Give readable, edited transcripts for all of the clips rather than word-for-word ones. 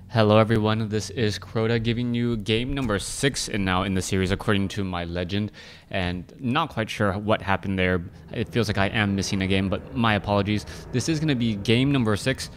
Hello everyone, this is KoTH giving you game number 6 and now in the series according to my legend, and not quite sure what happened there. It feels like I am missing a game, but my apologies. This is going to be game number 6.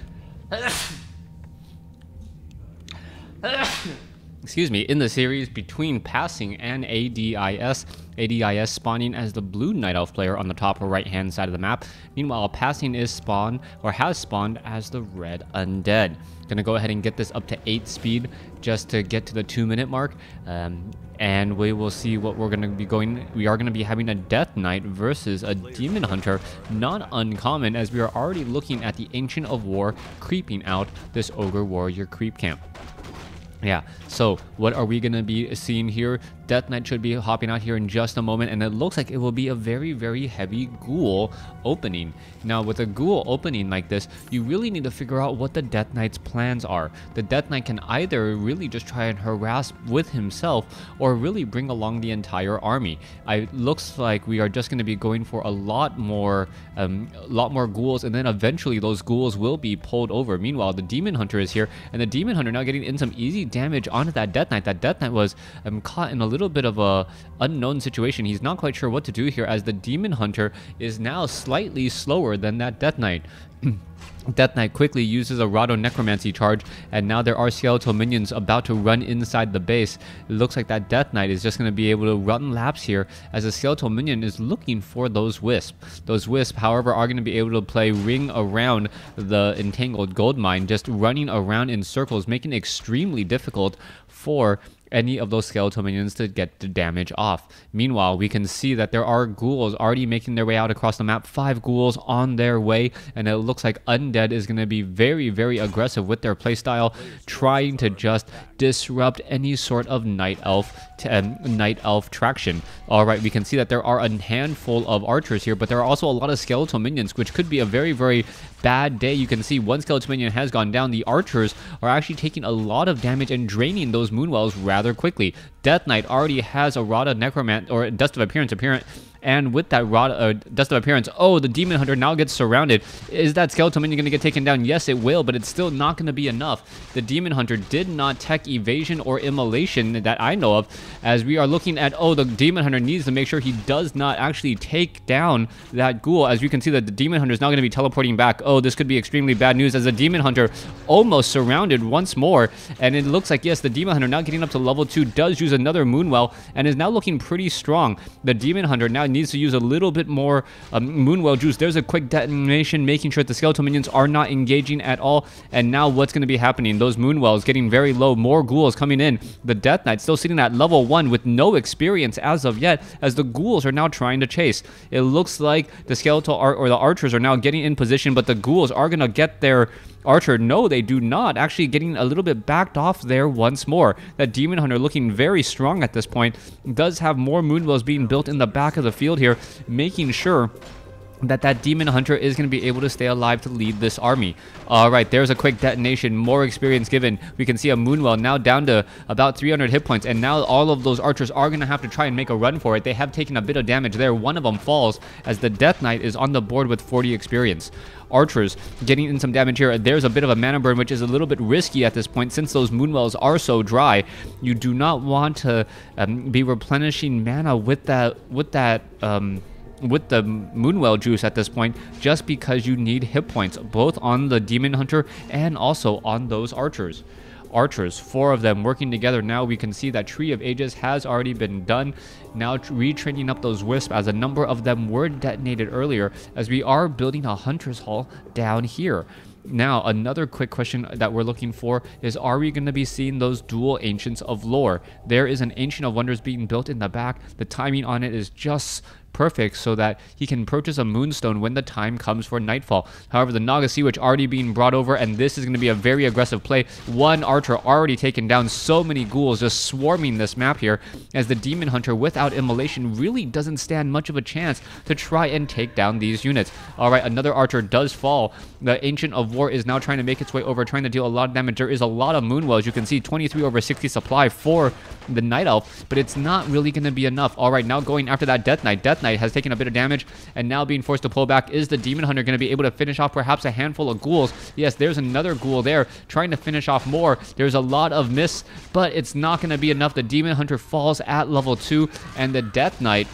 Excuse me, in the series between Passing and ADIS. ADIS spawning as the blue Night Elf player on the top right hand side of the map. Meanwhile, Passing is spawned or has spawned as the red Undead. Gonna go ahead and get this up to 8 speed just to get to the 2-minute mark. And we will see what we're gonna be going. We are gonna be having a Death Knight versus a Demon Hunter. Not uncommon, as we are already looking at the Ancient of War creeping out this Ogre Warrior creep camp. Yeah, so what are we going to be seeing here? Death Knight should be hopping out here in just a moment, and it looks like it will be a very, very heavy ghoul opening. Now, with a ghoul opening like this, you really need to figure out what the Death Knight's plans are. The Death Knight can either really just try and harass with himself, or really bring along the entire army. It looks like we are just going to be going for a lot more ghouls, and then eventually those ghouls will be pulled over. Meanwhile, the Demon Hunter is here, and the Demon Hunter now getting in some easy damage onto that Death Knight. That Death Knight was caught in a little bit of a unknown situation. He's not quite sure what to do here, as the Demon Hunter is now slightly slower than that Death Knight. Death Knight quickly uses a Rado Necromancy charge, and now there are skeletal minions about to run inside the base. It looks like that Death Knight is just going to be able to run laps here, as a skeletal minion is looking for those wisps. Those wisps, however, are going to be able to play ring around the entangled gold mine, just running around in circles, making it extremely difficult for any of those skeletal minions to get the damage off. Meanwhile, we can see that there are ghouls already making their way out across the map. 5 ghouls on their way, and it looks like Undead is going to be very, very aggressive with their playstyle, trying to just disrupt any sort of Night Elf traction. Alright, we can see that there are a handful of archers here, but there are also a lot of skeletal minions, which could be a very, very bad day. You can see one skeletal minion has gone down. The archers are actually taking a lot of damage and draining those moonwells rather quickly. Death Knight already has a Rada Necromant or Dust of Appearance, and with that Dust of Appearance, oh, the Demon Hunter now gets surrounded. Is that skeletal minion going to get taken down? Yes, it will, but it's still not going to be enough. The Demon Hunter did not tech evasion or immolation that I know of, as we are looking at, oh, the Demon Hunter needs to make sure he does not actually take down that ghoul. As you can see that the Demon Hunter is now going to be teleporting back. Oh, this could be extremely bad news, as the Demon Hunter almost surrounded once more, and it looks like, yes, the Demon Hunter now getting up to level 2 does use another Moonwell, and is now looking pretty strong. The Demon Hunter now needs to use a little bit more Moonwell juice. There's a quick detonation, making sure that the skeletal minions are not engaging at all. And now what's going to be happening? Those Moonwells getting very low. More ghouls coming in. The Death Knight still sitting at level 1 with no experience as of yet, as the ghouls are now trying to chase. It looks like the skeletal or the archers are now getting in position, but the ghouls are going to get their archer. No, they do not. Actually getting a little bit backed off there once more. That Demon Hunter looking very strong at this point. Does have more Moonwells being built in the back of the field here, making sure that Demon Hunter is going to be able to stay alive to lead this army. Alright, there's a quick detonation, more experience given. We can see a Moonwell now down to about 300 hit points, and now all of those archers are going to have to try and make a run for it. They have taken a bit of damage there. One of them falls, as the Death Knight is on the board with 40 experience. Archers getting in some damage here. There's a bit of a mana burn, which is a little bit risky at this point, since those Moonwells are so dry. You do not want to be replenishing mana with the Moonwell juice at this point, just because you need hit points, both on the Demon Hunter and also on those archers. 4 of them working together. Now we can see that Tree of Ages has already been done. Now retraining up those wisps, as a number of them were detonated earlier, as we are building a Hunter's Hall down here. Now, another quick question that we're looking for is, are we going to be seeing those dual Ancients of Lore? There is an Ancient of Wonders being built in the back. The timing on it is just perfect, so that he can purchase a Moonstone when the time comes for Nightfall. However, the Naga Sea Witch already being brought over, and this is going to be a very aggressive play. One archer already taken down. So many ghouls just swarming this map here, as the Demon Hunter without immolation really doesn't stand much of a chance to try and take down these units. Alright, another archer does fall. The Ancient of War is now trying to make its way over, trying to deal a lot of damage. There is a lot of Moonwells. You can see 23 over 60 supply for the Night Elf, but it's not really going to be enough. Alright, now going after that Death Knight. Death Knight Knight has taken a bit of damage and now being forced to pull back. Is the Demon Hunter going to be able to finish off perhaps a handful of ghouls? Yes, there's another ghoul there trying to finish off more. There's a lot of miss, but it's not going to be enough. The Demon Hunter falls at level 2, and the Death Knight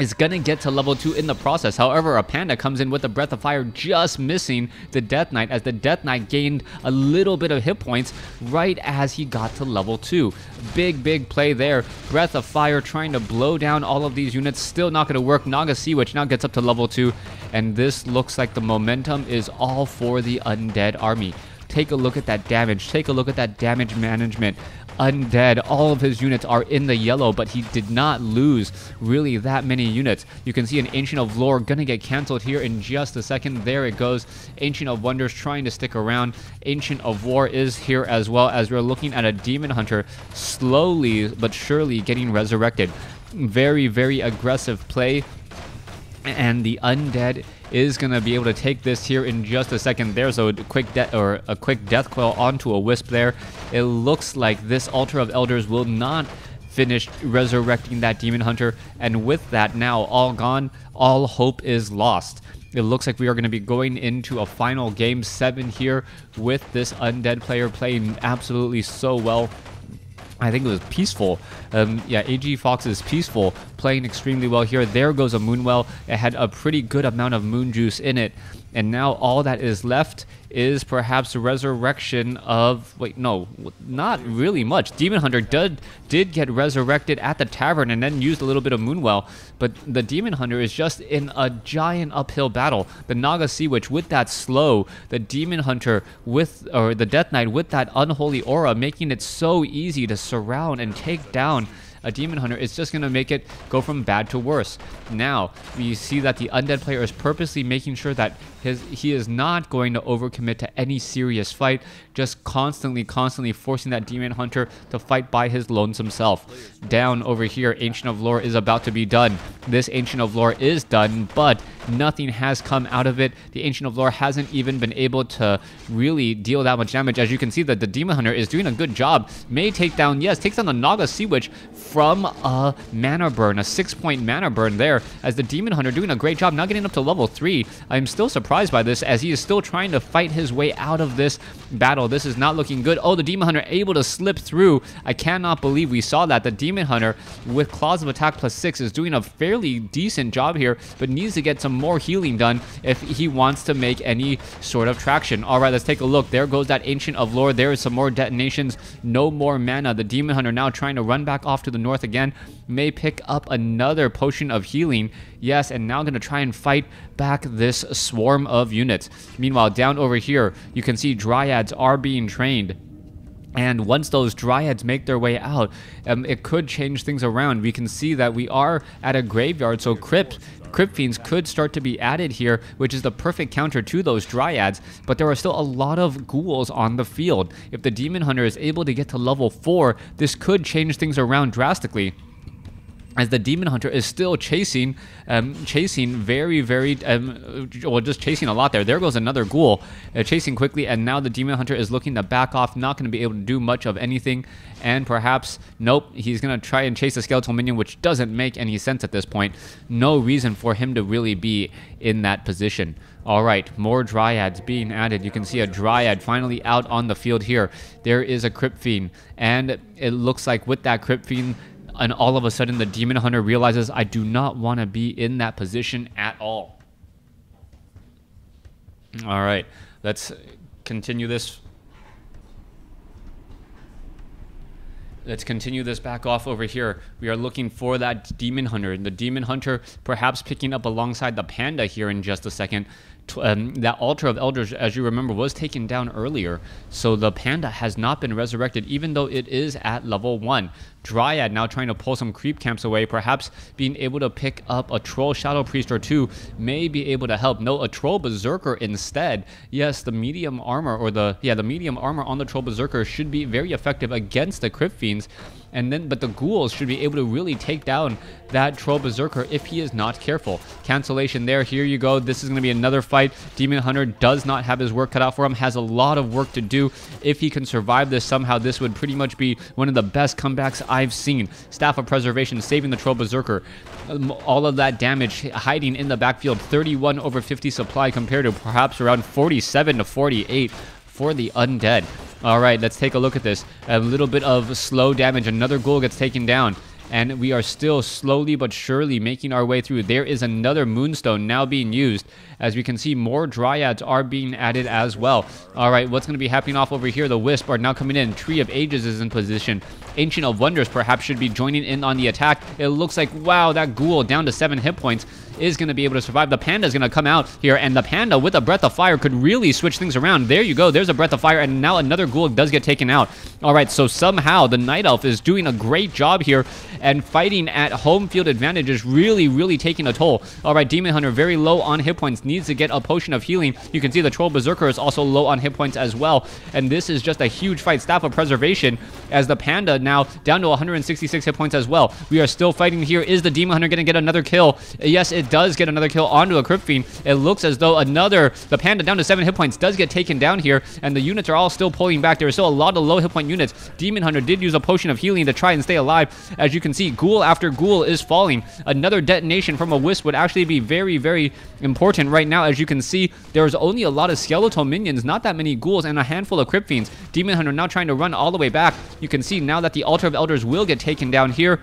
is going to get to level 2 in the process. However, a Panda comes in with a Breath of Fire, just missing the Death Knight, as the Death Knight gained a little bit of hit points right as he got to level 2. Big play there. Breath of Fire trying to blow down all of these units. Still not going to work. Naga Sea Witch now gets up to level 2, and this looks like the momentum is all for the Undead army. Take a look at that damage. Take a look at that damage management. Undead, all of his units are in the yellow, but he did not lose really that many units. You can see an Ancient of Lore gonna get cancelled here in just a second. There it goes. Ancient of Wonders trying to stick around. Ancient of War is here as well, as we're looking at a Demon Hunter slowly but surely getting resurrected. Very aggressive play, and the Undead is going to be able to take this here in just a second. There's a quick death coil onto a Wisp there. It looks like this Altar of Elders will not finish resurrecting that Demon Hunter, and with that now all gone, all hope is lost. It looks like we are going to be going into a final game 7 here with this Undead player playing absolutely so well. I think it was Peaceful. Yeah, AG Fox is Peaceful, playing extremely well here. There goes a Moonwell. It had a pretty good amount of moon juice in it. And now all that is left is perhaps a resurrection of... Wait, no, not really much. Demon Hunter did get resurrected at the tavern and then used a little bit of Moonwell. But the Demon Hunter is just in a giant uphill battle. The Naga Sea Witch with that slow. The Demon Hunter with... or the Death Knight with that Unholy Aura, making it so easy to surround and take down a Demon Hunter. Is just going to make it go from bad to worse. Now, we see that the Undead player is purposely making sure that he is not going to overcommit to any serious fight, just constantly forcing that Demon Hunter to fight by his lonesome self. Down over here, Ancient of Lore is about to be done. This Ancient of Lore is done, but nothing has come out of it. The Ancient of Lore hasn't even been able to really deal that much damage. As you can see, that the Demon Hunter is doing a good job. May take down, yes, takes down the Naga Sea Witch from a mana burn, a 6-point mana burn there, as the Demon Hunter doing a great job, now getting up to level 3. I'm still surprised by this, as he is still trying to fight his way out of this battle. This is not looking good. Oh, the Demon Hunter able to slip through. I cannot believe we saw that. The Demon Hunter with Claws of Attack +6 is doing a fairly decent job here, but needs to get some more healing done if he wants to make any sort of traction. All right, let's take a look. There goes that Ancient of Lore. There is some more detonations. No more mana. The Demon Hunter now trying to run back off to the north again. May pick up another potion of healing. Yes, and now going to try and fight back this swarm of units. Meanwhile, down over here, you can see Dryads are being trained. And once those Dryads make their way out, it could change things around. We can see that we are at a graveyard, so Crypt Fiends could start to be added here, which is the perfect counter to those Dryads, but there are still a lot of ghouls on the field. If the Demon Hunter is able to get to level 4, this could change things around drastically, as the Demon Hunter is still chasing very, well, just chasing a lot there. There goes another ghoul, chasing quickly, and now the Demon Hunter is looking to back off, not going to be able to do much of anything, and perhaps, nope, he's going to try and chase a Skeletal Minion, which doesn't make any sense at this point. No reason for him to really be in that position. All right, more Dryads being added. You can see a Dryad finally out on the field here. There is a Crypt Fiend, and it looks like with that Crypt Fiend, and all of a sudden the Demon Hunter realizes, I do not want to be in that position at all. All right, let's continue this. Let's continue this back off over here. We are looking for that Demon Hunter. The Demon Hunter perhaps picking up alongside the Panda here in just a second. That Altar of Elders, as you remember, was taken down earlier. So the Panda has not been resurrected, even though it is at level 1. Dryad now trying to pull some creep camps away. Perhaps being able to pick up a Troll Shadow Priest or 2 may be able to help. No, a Troll Berserker instead. Yes, the medium armor, or the medium armor on the Troll Berserker should be very effective against the Crypt Fiends. But the ghouls should be able to really take down that Troll Berserker if he is not careful. Cancellation there. Here you go. This is going to be another fight. Demon Hunter does not have his work cut out for him, has a lot of work to do. If he can survive this somehow, this would pretty much be one of the best comebacks I've seen. Staff of Preservation saving the Troll Berserker. All of that damage hiding in the backfield. 31 over 50 supply compared to perhaps around 47 to 48 for the Undead. All right, let's take a look at this. A little bit of slow damage. Another ghoul gets taken down. And we are still slowly but surely making our way through. There is another Moonstone now being used. As we can see, more Dryads are being added as well. All right, what's going to be happening off over here? The Wisp are now coming in. Tree of Ages is in position. Ancient of Wonders perhaps should be joining in on the attack. It looks like, wow, that ghoul down to 7 hit points is going to be able to survive. The Panda is going to come out here, and the Panda with a Breath of Fire could really switch things around. There you go. There's a Breath of Fire, and now another ghoul does get taken out. All right, so somehow the Night Elf is doing a great job here, and fighting at home field advantage is really taking a toll. All right, Demon Hunter very low on hit points, needs to get a potion of healing. You can see the Troll Berserker is also low on hit points as well, and this is just a huge fight. Staff of Preservation as the Panda now down to 166 hit points as well. We are still fighting here. Is the Demon Hunter going to get another kill? Yes, it does get another kill onto a Crypt Fiend. It looks as though the Panda down to 7 hit points does get taken down here, and the units are all still pulling back. There are still a lot of low hit point units. Demon Hunter did use a potion of healing to try and stay alive. As you can see, ghoul after ghoul is falling. Another detonation from a Wisp would actually be very important right now. As you can see, there's only a lot of skeletal minions, not that many ghouls, and a handful of Crypt Fiends. Demon Hunter now trying to run all the way back. You can see now that the Altar of Elders will get taken down here.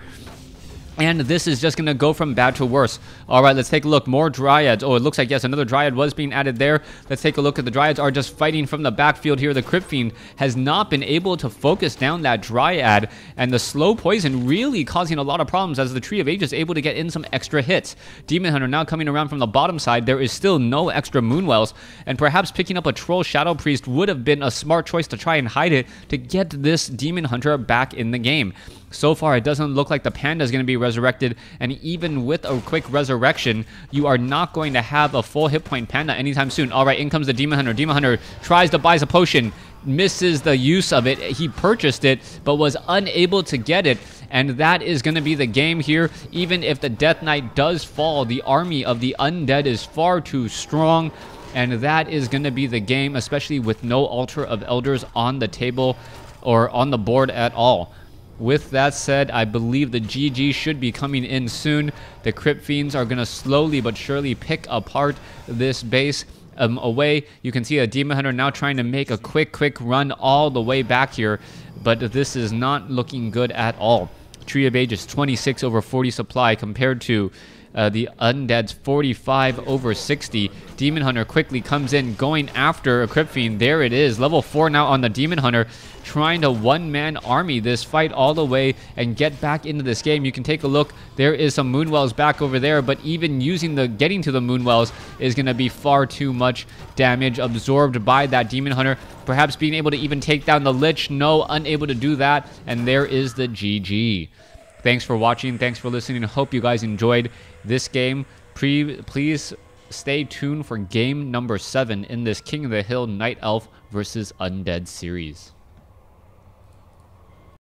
And this is just going to go from bad to worse. All right, let's take a look. More Dryads. Oh, it looks like, yes, another Dryad was being added there. Let's take a look at the Dryads are just fighting from the backfield here. The Crypt Fiend has not been able to focus down that Dryad, and the slow poison really causing a lot of problems as the Tree of Ages is able to get in some extra hits. Demon Hunter now coming around from the bottom side. There is still no extra Moonwells, and perhaps picking up a Troll Shadow Priest would have been a smart choice to try and hide it to get this Demon Hunter back in the game. So far, it doesn't look like the Panda is going to be resurrected, and even with a quick resurrection, you are not going to have a full hit point Panda anytime soon. All right, in comes the Demon Hunter. Demon Hunter tries to buy a potion, misses the use of it. He purchased it, but was unable to get it, and that is going to be the game here. Even if the Death Knight does fall, the army of the Undead is far too strong, and that is going to be the game, especially with no Altar of Elders on the table or on the board at all. With that said, I believe the GG should be coming in soon. The Crypt Fiends are going to slowly but surely pick apart this base away. You can see a Demon Hunter now trying to make a quick run all the way back here, but this is not looking good at all. Tree of Ages 26 over 40 supply compared to the Undead's 45 over 60. Demon Hunter quickly comes in, going after a Crypt Fiend. There it is. Level 4 now on the Demon Hunter, trying to one-man army this fight all the way and get back into this game. You can take a look. There is some Moonwells back over there, but even getting to the Moonwells is going to be far too much damage absorbed by that Demon Hunter. Perhaps being able to even take down the Lich. No, unable to do that. And there is the GG. Thanks for watching. Thanks for listening. I hope you guys enjoyed this game. Please stay tuned for game number 7 in this King of the Hill Night Elf versus Undead series.